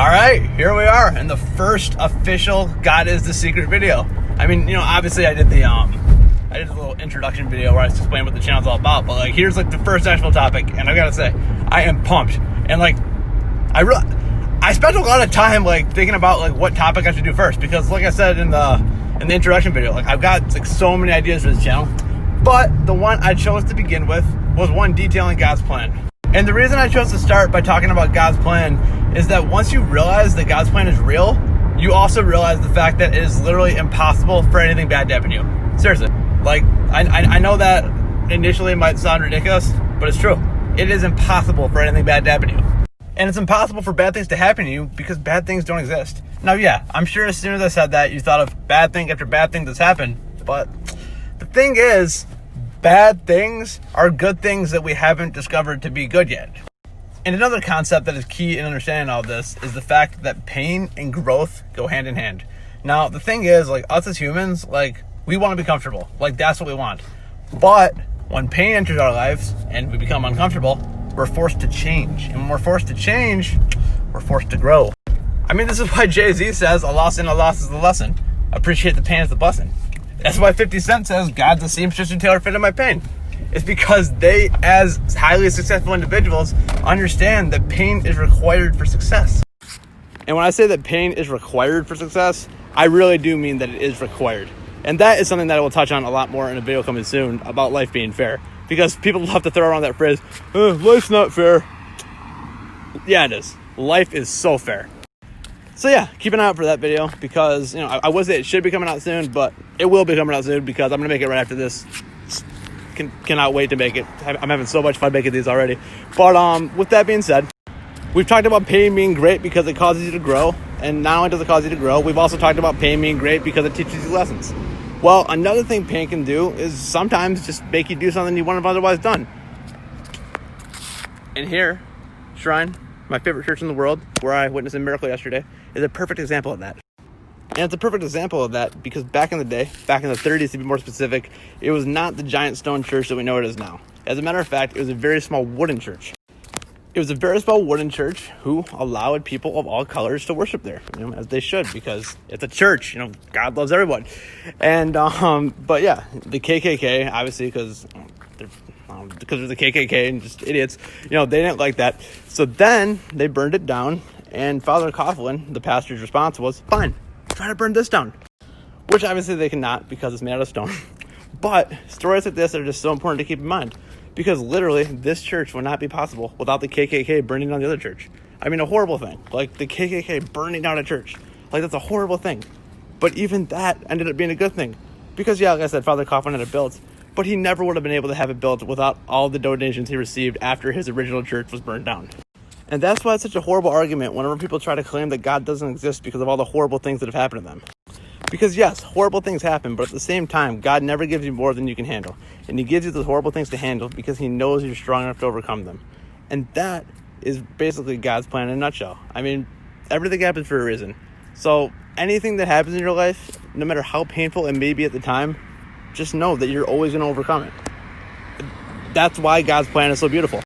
All right, here we are in the first official God is the Secret video. I mean, obviously I did the little introduction video where I explained what the channel's all about, but here's the first actual topic, and I gotta say, I am pumped. And I spent a lot of time thinking about what topic I should do first, because like I said in the introduction video, I've got so many ideas for this channel, but the one I chose to begin with was one detailing God's plan. And the reason I chose to start by talking about God's plan is that once you realize that God's plan is real, you also realize the fact that it is literally impossible for anything bad to happen to you. Seriously. I know that initially it might sound ridiculous, but it's true. It is impossible for anything bad to happen to you. And it's impossible for bad things to happen to you because bad things don't exist. Now, yeah, I'm sure as soon as I said that, you thought of bad thing after bad thing that's happened. But the thing is, bad things are good things that we haven't discovered to be good yet. And another concept that is key in understanding all this is the fact that pain and growth go hand in hand. Now, the thing is, us as humans, we want to be comfortable. That's what we want. But when pain enters our lives and we become uncomfortable, we're forced to change. And when we're forced to change, we're forced to grow. I mean, this is why Jay-Z says, a loss in a loss is the lesson. Appreciate the pain as the blessing. That's why 50 Cent says, God's the seamstress and tailor fitted my pain. It's because they, as highly successful individuals, understand that pain is required for success. And when I say that pain is required for success, I really do mean that it is required. And that is something that I will touch on a lot more in a video coming soon about life being fair. Because people love to throw around that phrase, life's not fair. Yeah, it is. Life is so fair. So yeah, keep an eye out for that video because, I would say it should be coming out soon, but it will be coming out soon because I'm going to make it right after this. Cannot wait to make it. I'm having so much fun making these already. But with that being said, we've talked about pain being great because it causes you to grow. And not only does it cause you to grow, we've also talked about pain being great because it teaches you lessons. Well, another thing pain can do is sometimes just make you do something you wouldn't have otherwise done. And here, Shrine, my favorite church in the world, where I witnessed a miracle yesterday, is a perfect example of that. And it's a perfect example of that because back in the day, back in the 30s to be more specific, it was not the giant stone church that we know it is now. As a matter of fact, it was a very small wooden church. It was a very small wooden church who allowed people of all colors to worship there, as they should, because it's a church. God loves everyone. And but yeah, the KKK, obviously, because they're the KKK and just idiots, they didn't like that. So then they burned it down, and Father Coughlin, the pastor's response was, fine, try to burn this down. Which obviously they cannot because it's made out of stone. But stories like this are just so important to keep in mind. Because literally, this church would not be possible without the KKK burning down the other church. I mean, a horrible thing. The KKK burning down a church. That's a horrible thing. But even that ended up being a good thing. Because, yeah, like I said, Father Coughlin had it built. But he never would have been able to have it built without all the donations he received after his original church was burned down. And that's why it's such a horrible argument whenever people try to claim that God doesn't exist because of all the horrible things that have happened to them. Because yes, horrible things happen, but at the same time, God never gives you more than you can handle. And he gives you those horrible things to handle because he knows you're strong enough to overcome them. And that is basically God's plan in a nutshell. I mean, everything happens for a reason. So anything that happens in your life, no matter how painful it may be at the time, just know that you're always going to overcome it. That's why God's plan is so beautiful.